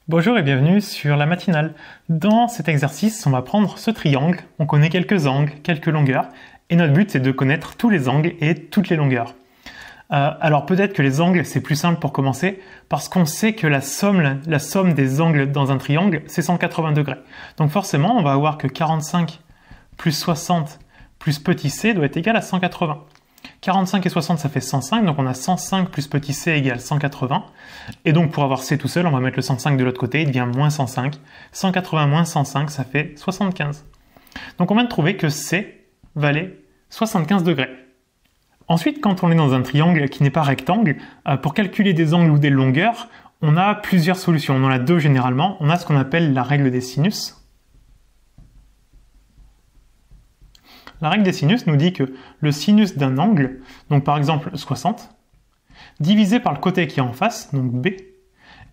Bonjour et bienvenue sur la matinale. Dans cet exercice, on va prendre ce triangle, on connaît quelques angles, quelques longueurs, et notre but c'est de connaître tous les angles et toutes les longueurs. Alors peut-être que les angles c'est plus simple pour commencer, parce qu'on sait que la somme des angles dans un triangle c'est 180 degrés. Donc forcément on va avoir que 45 plus 60 plus petit c doit être égal à 180. 45 et 60 ça fait 105, donc on a 105 plus petit c égale 180. Et donc pour avoir c tout seul, on va mettre le 105 de l'autre côté, il devient moins 105. 180 moins 105, ça fait 75. Donc on vient de trouver que c valait 75 degrés. Ensuite, quand on est dans un triangle qui n'est pas rectangle, pour calculer des angles ou des longueurs, on a plusieurs solutions. On en a deux généralement. On a ce qu'on appelle la règle des sinus. La règle des sinus nous dit que le sinus d'un angle, donc par exemple 60, divisé par le côté qui est en face, donc B,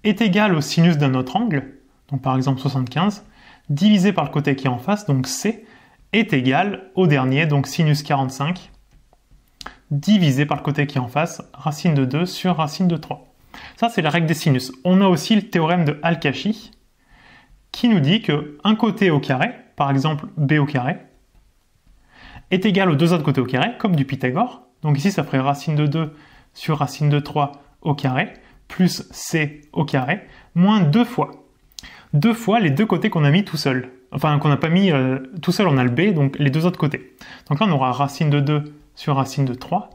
est égal au sinus d'un autre angle, donc par exemple 75, divisé par le côté qui est en face, donc C, est égal au dernier, donc sinus 45, divisé par le côté qui est en face, racine de 2 sur racine de 3. Ça, c'est la règle des sinus. On a aussi le théorème de Al-Kashi, qui nous dit que un côté au carré, par exemple B au carré, est égal aux deux autres côtés au carré, comme du Pythagore. Donc ici, ça ferait racine de 2 sur racine de 3 au carré, plus c au carré, moins 2 fois. 2 fois les deux côtés qu'on a mis tout seul. Enfin, qu'on n'a pas mis tout seul, on a le b, donc les deux autres côtés. Donc là, on aura racine de 2 sur racine de 3,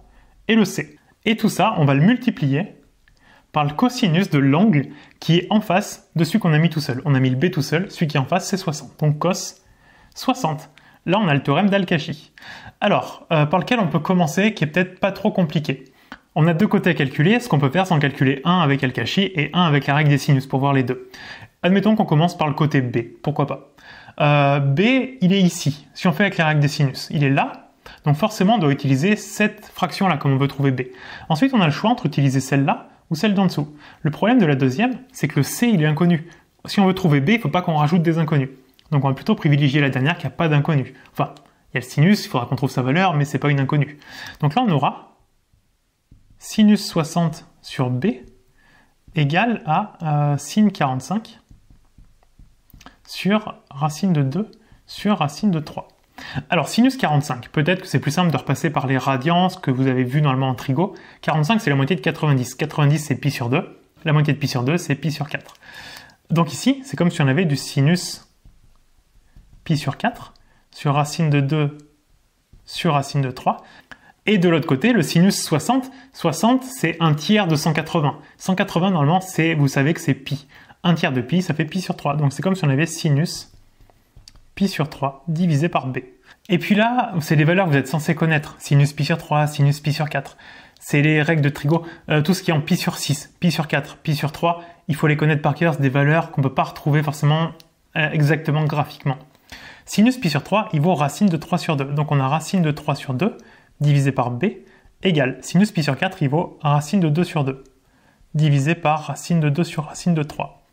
et le c. Et tout ça, on va le multiplier par le cosinus de l'angle qui est en face de celui qu'on a mis tout seul. On a mis le b tout seul, celui qui est en face, c'est 60. Donc cos 60. Là, on a le théorème d'Al-Kashi. Alors, par lequel on peut commencer, qui est peut-être pas trop compliqué. On a deux côtés à calculer. Ce qu'on peut faire, c'est en calculer un avec Al-Kashi et un avec la règle des sinus pour voir les deux. Admettons qu'on commence par le côté B. Pourquoi pas B, il est ici. Si on fait avec la règle des sinus, il est là. Donc forcément, on doit utiliser cette fraction-là comme on veut trouver B. Ensuite, on a le choix entre utiliser celle-là ou celle d'en dessous. Le problème de la deuxième, c'est que le C, il est inconnu. Si on veut trouver B, il ne faut pas qu'on rajoute des inconnus. Donc on va plutôt privilégier la dernière qui n'a pas d'inconnu. Enfin, il y a le sinus, il faudra qu'on trouve sa valeur, mais c'est pas une inconnue. Donc là, on aura sinus 60 sur B égale à sin 45 sur racine de 2 sur racine de 3. Alors, sinus 45, peut-être que c'est plus simple de repasser par les radians, ce que vous avez vu normalement en trigo. 45, c'est la moitié de 90. 90, c'est pi sur 2. La moitié de pi sur 2, c'est pi sur 4. Donc ici, c'est comme si on avait du sinus pi sur 4 sur racine de 2 sur racine de 3. Et de l'autre côté, le sinus 60. 60, c'est un tiers de 180. 180, normalement, vous savez que c'est pi. Un tiers de pi, ça fait pi sur 3. Donc c'est comme si on avait sinus pi sur 3 divisé par b. Et puis là, c'est les valeurs que vous êtes censés connaître. Sinus pi sur 3, sinus pi sur 4. C'est les règles de trigo. Tout ce qui est en pi sur 6, pi sur 4, pi sur 3, il faut les connaître par cœur. C'est des valeurs qu'on ne peut pas retrouver forcément exactement graphiquement. Sinus pi sur 3, il vaut racine de 3 sur 2. Donc on a racine de 3 sur 2 divisé par b égale sinus pi sur 4, il vaut racine de 2 sur 2 divisé par racine de 2 sur racine de 3.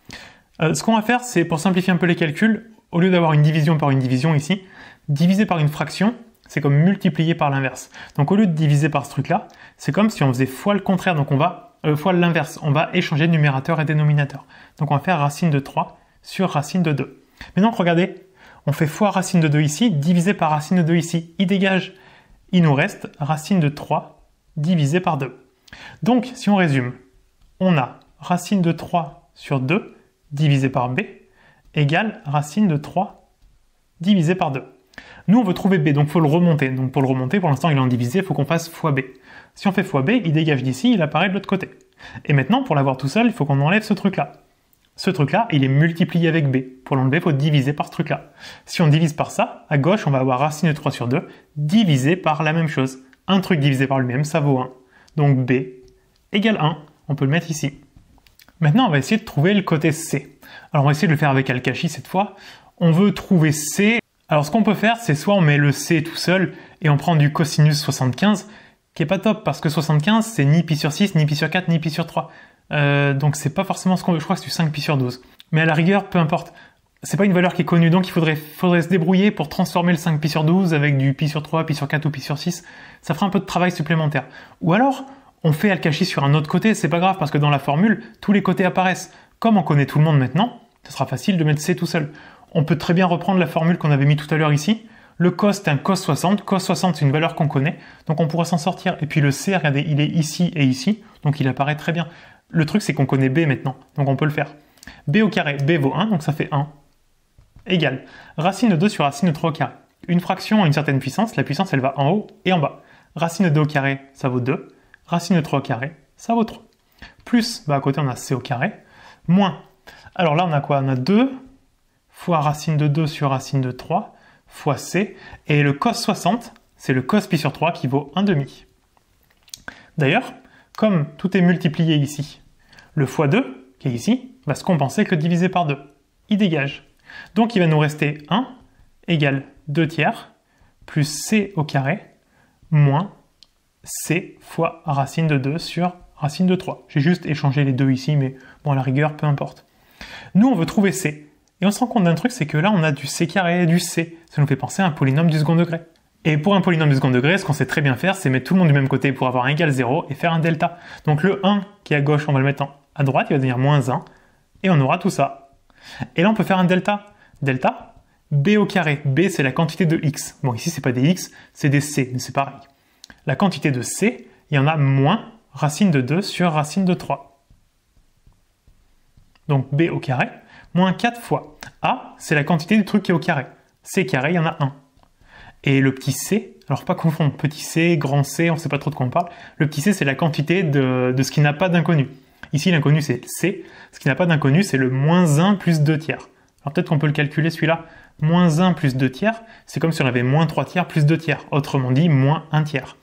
Ce qu'on va faire, c'est pour simplifier un peu les calculs, au lieu d'avoir une division par une division ici, diviser par une fraction, c'est comme multiplier par l'inverse. Donc au lieu de diviser par ce truc-là, c'est comme si on faisait fois le contraire, donc on va fois l'inverse, on va échanger numérateur et dénominateur. Donc on va faire racine de 3 sur racine de 2. Maintenant, regardez, on fait fois racine de 2 ici, divisé par racine de 2 ici. Il dégage. Il nous reste racine de 3 divisé par 2. Donc, si on résume, on a racine de 3 sur 2 divisé par b égale racine de 3 divisé par 2. Nous, on veut trouver b, donc il faut le remonter. Donc pour le remonter, pour l'instant, il est en divisé, il faut qu'on fasse fois b. Si on fait fois b, il dégage d'ici, il apparaît de l'autre côté. Et maintenant, pour l'avoir tout seul, il faut qu'on enlève ce truc-là. Ce truc-là, il est multiplié avec b. Pour l'enlever, il faut diviser par ce truc-là. Si on divise par ça, à gauche, on va avoir racine de 3 sur 2 divisé par la même chose. Un truc divisé par lui-même, ça vaut 1. Donc b égale 1. On peut le mettre ici. Maintenant, on va essayer de trouver le côté c. Alors, on va essayer de le faire avec Al-Kashi cette fois. On veut trouver c. Alors, ce qu'on peut faire, c'est soit on met le c tout seul et on prend du cosinus 75, qui est pas top, parce que 75, c'est ni pi sur 6, ni pi sur 4, ni pi sur 3. Donc c'est pas forcément ce qu'on veut, je crois que c'est du 5 pi sur 12. Mais à la rigueur, peu importe. C'est pas une valeur qui est connue, donc il faudrait se débrouiller pour transformer le 5 pi sur 12 avec du pi sur 3, pi sur 4 ou pi sur 6. Ça fera un peu de travail supplémentaire. Ou alors, on fait Al-Kashi sur un autre côté, c'est pas grave, parce que dans la formule, tous les côtés apparaissent. Comme on connaît tout le monde maintenant, ce sera facile de mettre C tout seul. On peut très bien reprendre la formule qu'on avait mis tout à l'heure ici. Le cos, c'est un cos 60. Cos 60, c'est une valeur qu'on connaît, donc on pourra s'en sortir. Et puis le C, regardez, il est ici et ici, donc il apparaît très bien. Le truc, c'est qu'on connaît B maintenant, donc on peut le faire. B au carré, B vaut 1, donc ça fait 1, égale racine de 2 sur racine de 3 au carré. Une fraction a une certaine puissance, la puissance, elle va en haut et en bas. Racine de 2 au carré, ça vaut 2. Racine de 3 au carré, ça vaut 3. Plus, à côté, on a C au carré, moins. Alors là, on a quoi? On a 2 fois racine de 2 sur racine de 3 fois C. Et le cos 60, c'est le cos pi sur 3 qui vaut 1/2. D'ailleurs, comme tout est multiplié ici, le fois 2, qui est ici, va se compenser que divisé par 2. Il dégage. Donc il va nous rester 1 égale 2 tiers plus C au carré moins C fois racine de 2 sur racine de 3. J'ai juste échangé les deux ici, mais bon, à la rigueur, peu importe. Nous, on veut trouver C. Et on se rend compte d'un truc, c'est que là, on a du C carré et du C. Ça nous fait penser à un polynôme du second degré. Et pour un polynôme du second degré, ce qu'on sait très bien faire, c'est mettre tout le monde du même côté pour avoir 1 égale 0 et faire un delta. Donc le 1 qui est à gauche, on va le mettre à droite, il va devenir moins 1. Et on aura tout ça. Et là, on peut faire un delta. Delta, B au carré. B, c'est la quantité de X. Bon, ici, c'est pas des X, c'est des C, mais c'est pareil. La quantité de C, il y en a moins racine de 2 sur racine de 3. Donc B au carré, moins 4 fois. A, c'est la quantité du truc qui est au carré. C carré, il y en a 1. Et le petit c, alors pas confondre petit c, grand c, on ne sait pas trop de quoi on parle. Le petit c, c'est la quantité de ce qui n'a pas d'inconnu. Ici, l'inconnu, c'est c. Ce qui n'a pas d'inconnu, c'est le moins 1 plus 2 tiers. Alors peut-être qu'on peut le calculer celui-là. Moins 1 plus 2 tiers, c'est comme si on avait moins 3 tiers plus 2 tiers. Autrement dit, moins 1 tiers.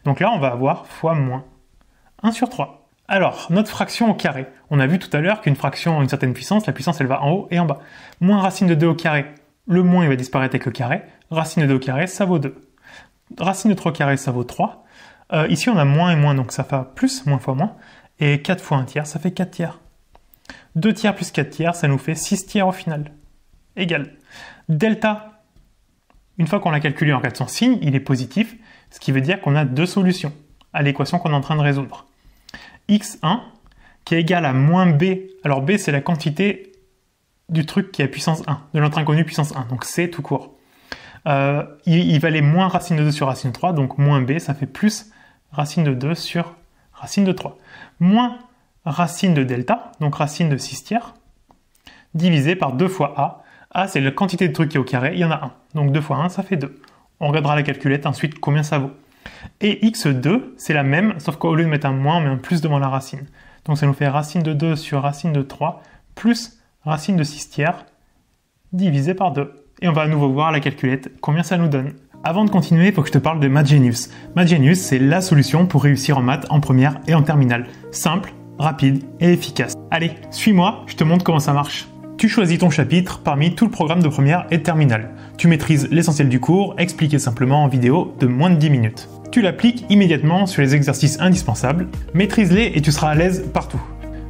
Donc là, on va avoir fois moins 1 sur 3. Alors, notre fraction au carré. On a vu tout à l'heure qu'une fraction a une certaine puissance, la puissance, elle va en haut et en bas. Moins racine de 2 au carré, le moins, il va disparaître avec le carré. Racine de 2 au carré, ça vaut 2. Racine de 3 au carré, ça vaut 3. Ici, on a moins et moins, donc ça fait plus, moins fois moins. Et 4 fois 1 tiers, ça fait 4 tiers. 2 tiers plus 4 tiers, ça nous fait 6 tiers au final. Égal. Delta, une fois qu'on l'a calculé en cas de son signe, il est positif, ce qui veut dire qu'on a deux solutions à l'équation qu'on est en train de résoudre. x1 qui est égal à moins b. Alors b, c'est la quantité du truc qui est à puissance 1, de notre inconnu puissance 1, donc c tout court. Il valait moins racine de 2 sur racine de 3, donc moins b, ça fait plus racine de 2 sur racine de 3. Moins racine de delta, donc racine de 6 tiers, divisé par 2 fois a. A, c'est la quantité de trucs qui est au carré, il y en a 1. Donc 2 fois 1, ça fait 2. On regardera la calculette ensuite combien ça vaut. Et x2, c'est la même, sauf qu'au lieu de mettre un moins, on met un plus devant la racine. Donc ça nous fait racine de 2 sur racine de 3, plus racine de 6 tiers, divisé par 2. Et on va à nouveau voir la calculette, combien ça nous donne. Avant de continuer, il faut que je te parle de Mathgenius. Mathgenius, c'est la solution pour réussir en maths en première et en terminale. Simple, rapide et efficace. Allez, suis-moi, je te montre comment ça marche. Tu choisis ton chapitre parmi tout le programme de première et de terminale. Tu maîtrises l'essentiel du cours, expliqué simplement en vidéo de moins de 10 minutes. Tu l'appliques immédiatement sur les exercices indispensables, maîtrise-les et tu seras à l'aise partout.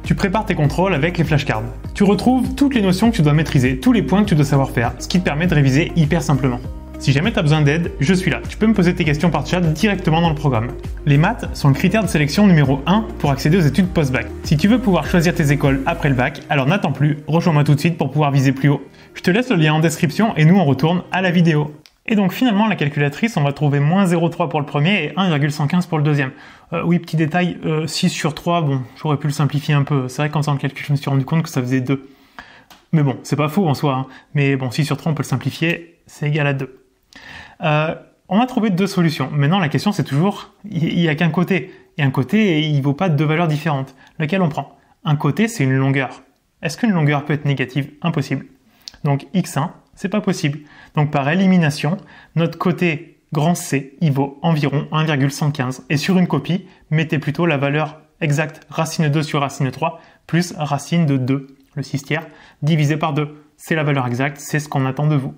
Tu prépares tes contrôles avec les flashcards. Tu retrouves toutes les notions que tu dois maîtriser, tous les points que tu dois savoir faire, ce qui te permet de réviser hyper simplement. Si jamais tu as besoin d'aide, je suis là. Tu peux me poser tes questions par chat directement dans le programme. Les maths sont le critère de sélection numéro 1 pour accéder aux études post-bac. Si tu veux pouvoir choisir tes écoles après le bac, alors n'attends plus, rejoins-moi tout de suite pour pouvoir viser plus haut. Je te laisse le lien en description et nous on retourne à la vidéo. Et donc finalement la calculatrice, on va trouver moins 0,3 pour le premier et 1,115 pour le deuxième. Oui, petit détail, 6 sur 3, bon, j'aurais pu le simplifier un peu. C'est vrai qu'en faisant le calcul, je me suis rendu compte que ça faisait 2. Mais bon, c'est pas faux en soi, hein. Mais bon, 6 sur 3, on peut le simplifier, c'est égal à 2. On a trouvé deux solutions. Maintenant, la question, c'est toujours, il n'y a qu'un côté. Et un côté, il ne vaut pas deux valeurs différentes. Lequel on prend? Un côté, c'est une longueur. Est-ce qu'une longueur peut être négative? Impossible. Donc, x1, c'est pas possible. Donc, par élimination, notre côté grand C, il vaut environ 1,115. Et sur une copie, mettez plutôt la valeur exacte, racine de 2 sur racine de 3, plus racine de 2, le 6 tiers, divisé par 2. C'est la valeur exacte, c'est ce qu'on attend de vous.